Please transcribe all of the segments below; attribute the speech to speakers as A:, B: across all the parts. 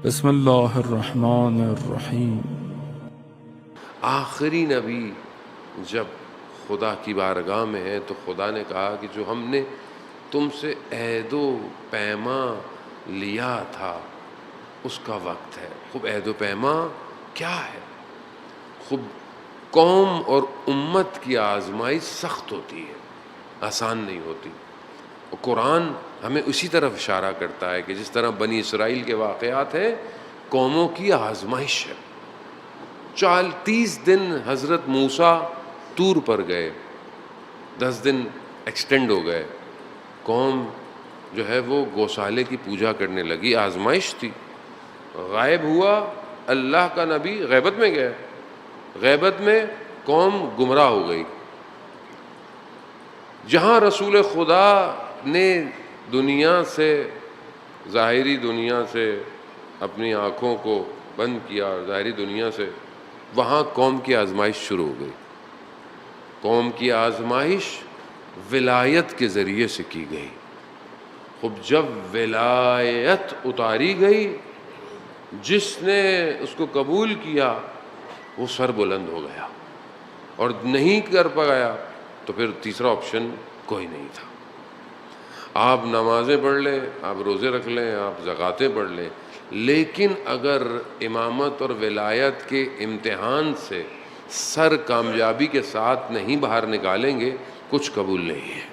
A: بسم اللہ الرحمن الرحیم۔
B: آخری نبی جب خدا کی بارگاہ میں ہے تو خدا نے کہا کہ جو ہم نے تم سے عہد و پیما لیا تھا اس کا وقت ہے۔ خوب عہد و پیما کیا ہے؟ خوب قوم اور امت کی آزمائی سخت ہوتی ہے، آسان نہیں ہوتی، اور قرآن ہمیں اسی طرف اشارہ کرتا ہے کہ جس طرح بنی اسرائیل کے واقعات ہیں، قوموں کی آزمائش ہے۔ 30 دن حضرت موسیٰ طور پر گئے، 10 دن ایکسٹینڈ ہو گئے، قوم جو ہے وہ گوسالے کی پوجا کرنے لگی، آزمائش تھی۔ غائب ہوا اللہ کا نبی، غیبت میں گیا، غیبت میں قوم گمراہ ہو گئی۔ جہاں رسول خدا نے دنیا سے، ظاہری دنیا سے اپنی آنکھوں کو بند کیا، ظاہری دنیا سے، وہاں قوم کی آزمائش شروع ہو گئی۔ قوم کی آزمائش ولایت کے ذریعے سے کی گئی۔ خب جب ولایت اتاری گئی، جس نے اس کو قبول کیا وہ سر بلند ہو گیا، اور نہیں کر پایا تو پھر تیسرا آپشن کوئی نہیں تھا۔ آپ نمازیں پڑھ لیں، آپ روزے رکھ لیں، آپ زکاتیں پڑھ لیں، لیکن اگر امامت اور ولایت کے امتحان سے سر کامیابی کے ساتھ نہیں باہر نکالیں گے، کچھ قبول نہیں ہے۔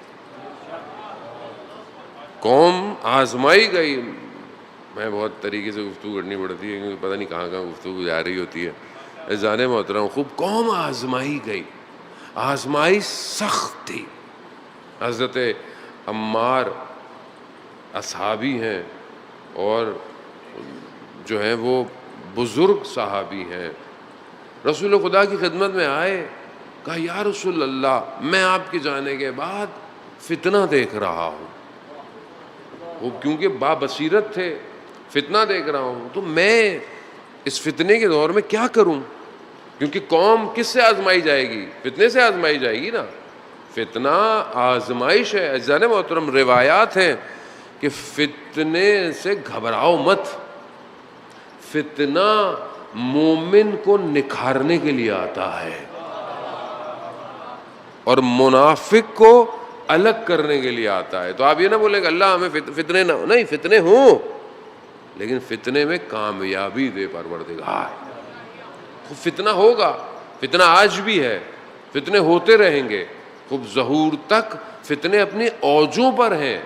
B: قوم آزمائی گئی۔ میں بہت طریقے سے گفتگو کرنی پڑتی ہے کیونکہ پتہ نہیں کہاں کہاں گفتگو جا رہی ہوتی ہے۔ عزیزان محترم، خوب قوم آزمائی گئی، آزمائی سخت تھی۔ حضرت عمار اصحابی ہیں اور جو ہیں وہ بزرگ صحابی ہیں، رسول خدا کی خدمت میں آئے، کہا یا رسول اللہ، میں آپ کے جانے کے بعد فتنہ دیکھ رہا ہوں۔ وہ کیونکہ بابصیرت تھے، فتنہ دیکھ رہا ہوں، تو میں اس فتنے کے دور میں کیا کروں؟ کیونکہ قوم کس سے آزمائی جائے گی؟ فتنے سے آزمائی جائے گی نا۔ فتنہ آزمائش ہے۔ عزیزان محترم، روایات ہیں کہ فتنے سے گھبراؤ مت، فتنہ مومن کو نکھارنے کے لیے آتا ہے اور منافق کو الگ کرنے کے لیے آتا ہے۔ تو آپ یہ نہ بولیں کہ اللہ ہمیں فتنے نہ، نہیں، فتنے ہوں لیکن فتنے میں کامیابی دے پروردگار۔ خوب فتنہ ہوگا، فتنہ آج بھی ہے، فتنے ہوتے رہیں گے، خوب ظہور تک فتنے اپنی اوجوں پر ہیں۔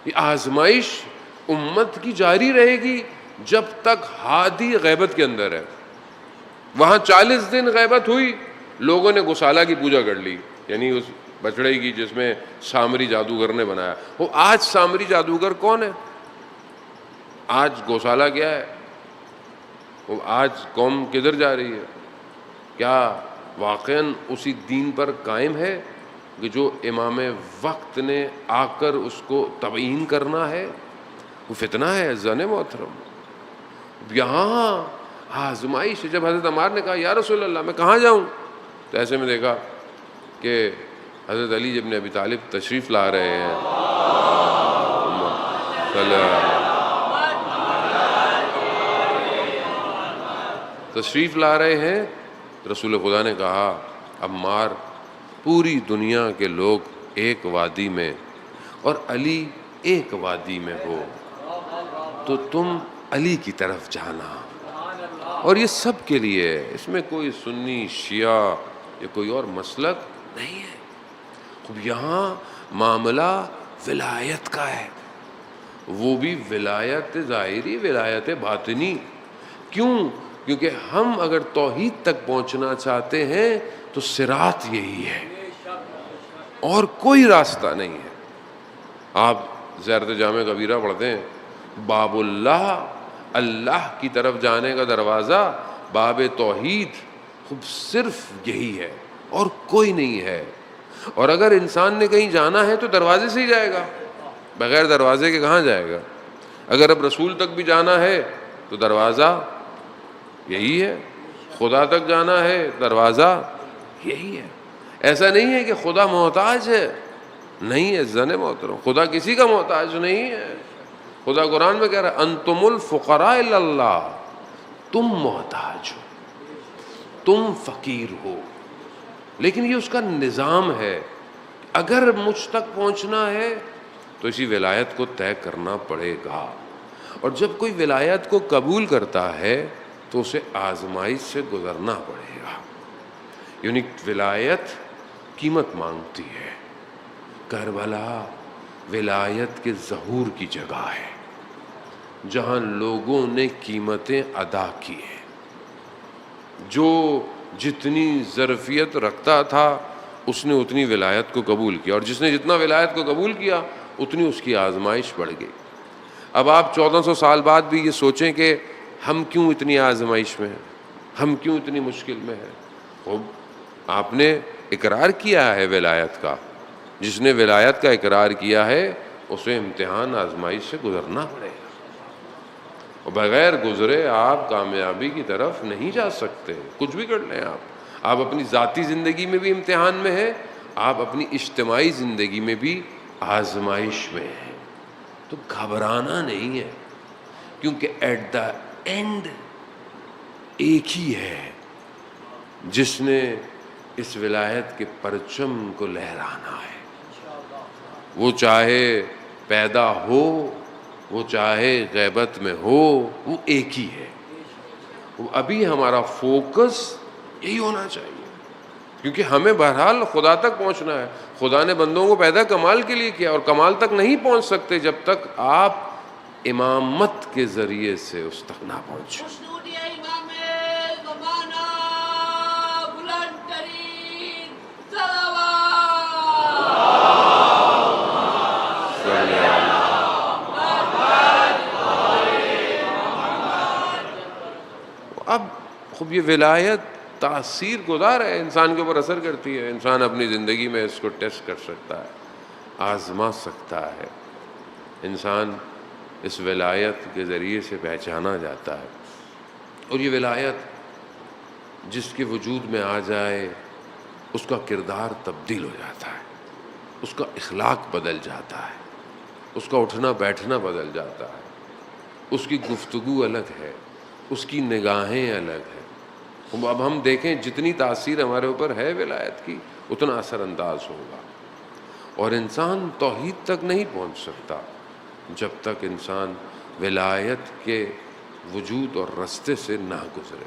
B: یہ آزمائش امت کی جاری رہے گی جب تک ہادی غیبت کے اندر ہے۔ وہاں 40 دن غیبت ہوئی، لوگوں نے گوسالہ کی پوجا کر لی، یعنی اس بچڑے کی جس میں سامری جادوگر نے بنایا۔ وہ آج سامری جادوگر کون ہے؟ آج گوسالہ کیا ہے؟ وہ آج قوم کدھر جا رہی ہے؟ کیا واقعاً اسی دین پر قائم ہے کہ جو امام وقت نے آ کر اس کو تبیین کرنا ہے؟ وہ فتنہ ہے عزیزان محترم۔ یہاں آزمائش، جب حضرت عمار نے کہا یا رسول اللہ میں کہاں جاؤں، تو ایسے میں دیکھا کہ حضرت علی ابن ابی طالب تشریف لا رہے ہیں، تشریف لا رہے ہیں۔ رسول خدا نے کہا عمار، پوری دنیا کے لوگ ایک وادی میں اور علی ایک وادی میں ہو، تو تم علی کی طرف جانا، اور یہ سب کے لیے ہے، اس میں کوئی سنی شیعہ یا کوئی اور مسلک نہیں ہے۔ خوب یہاں معاملہ ولایت کا ہے، وہ بھی ولایت ظاہری، ولایت باطنی۔ کیوں؟ کیونکہ ہم اگر توحید تک پہنچنا چاہتے ہیں تو صراط یہی ہے، اور کوئی راستہ نہیں ہے۔ آپ زیارت جامع کبیرہ پڑھتے ہیں، باب اللہ، اللہ کی طرف جانے کا دروازہ، باب توحید، خوب صرف یہی ہے اور کوئی نہیں ہے۔ اور اگر انسان نے کہیں جانا ہے تو دروازے سے ہی جائے گا، بغیر دروازے کے کہاں جائے گا؟ اگر اب رسول تک بھی جانا ہے تو دروازہ یہی ہے، خدا تک جانا ہے دروازہ یہی ہے۔ ایسا نہیں ہے کہ خدا محتاج ہے، نہیں ہے عزیزان محترم، خدا کسی کا محتاج نہیں ہے۔ خدا قرآن میں کہہ رہا ہے انتم الفقراء الی اللہ، تم محتاج ہو، تم فقیر ہو، لیکن یہ اس کا نظام ہے. اگر مجھ تک پہنچنا ہے تو اسی ولایت کو طے کرنا پڑے گا. اور جب کوئی ولایت کو قبول کرتا ہے تو اسے آزمائش سے گزرنا پڑے گا. یعنی ولایت قیمت مانگتی ہے. کربلا ولایت کے ظہور کی جگہ ہے جہاں لوگوں نے قیمتیں ادا کی ہیں. جو جتنی ظرفیت رکھتا تھا اس نے اتنی ولایت کو قبول کیا، اور جس نے جتنا ولایت کو قبول کیا اتنی اس کی آزمائش بڑھ گئی. اب آپ 1400 سال بعد بھی یہ سوچیں کہ ہم کیوں اتنی آزمائش میں ہیں، ہم کیوں اتنی مشکل میں ہیں. خوب آپ نے اقرار کیا ہے ولایت کا. جس نے ولایت کا اقرار کیا ہے اسے امتحان آزمائش سے گزرنا پڑے گا، اور بغیر گزرے آپ کامیابی کی طرف نہیں جا سکتے. کچھ بھی کر لیں آپ اپنی ذاتی زندگی میں بھی امتحان میں ہیں، آپ اپنی اجتماعی زندگی میں بھی آزمائش میں ہیں. تو گھبرانا نہیں ہے، کیونکہ ایٹ دا اینڈ ایک ہی ہے جس نے اس ولایت کے پرچم کو لہرانا ہے. وہ چاہے پیدا ہو، وہ چاہے غیبت میں ہو، وہ ایک ہی ہے. ابھی ہمارا فوکس یہی ہونا چاہیے، کیونکہ ہمیں بہرحال خدا تک پہنچنا ہے. خدا نے بندوں کو پیدا کمال کے لیے کیا، اور کمال تک نہیں پہنچ سکتے جب تک آپ امامت کے ذریعے سے اس تک نہ پہنچیں. اب خوب یہ ولایت تاثیر گزار ہے، انسان کے اوپر اثر کرتی ہے. انسان اپنی زندگی میں اس کو ٹیسٹ کر سکتا ہے، آزما سکتا ہے. انسان اس ولایت کے ذریعے سے پہچانا جاتا ہے. اور یہ ولایت جس کے وجود میں آ جائے اس کا کردار تبدیل ہو جاتا ہے، اس کا اخلاق بدل جاتا ہے، اس کا اٹھنا بیٹھنا بدل جاتا ہے، اس کی گفتگو الگ ہے، اس کی نگاہیں الگ ہیں. اب ہم دیکھیں جتنی تاثیر ہمارے اوپر ہے ولایت کی اتنا اثر انداز ہوگا. اور انسان توحید تک نہیں پہنچ سکتا جب تک انسان ولایت کے وجود اور رستے سے نہ گزرے.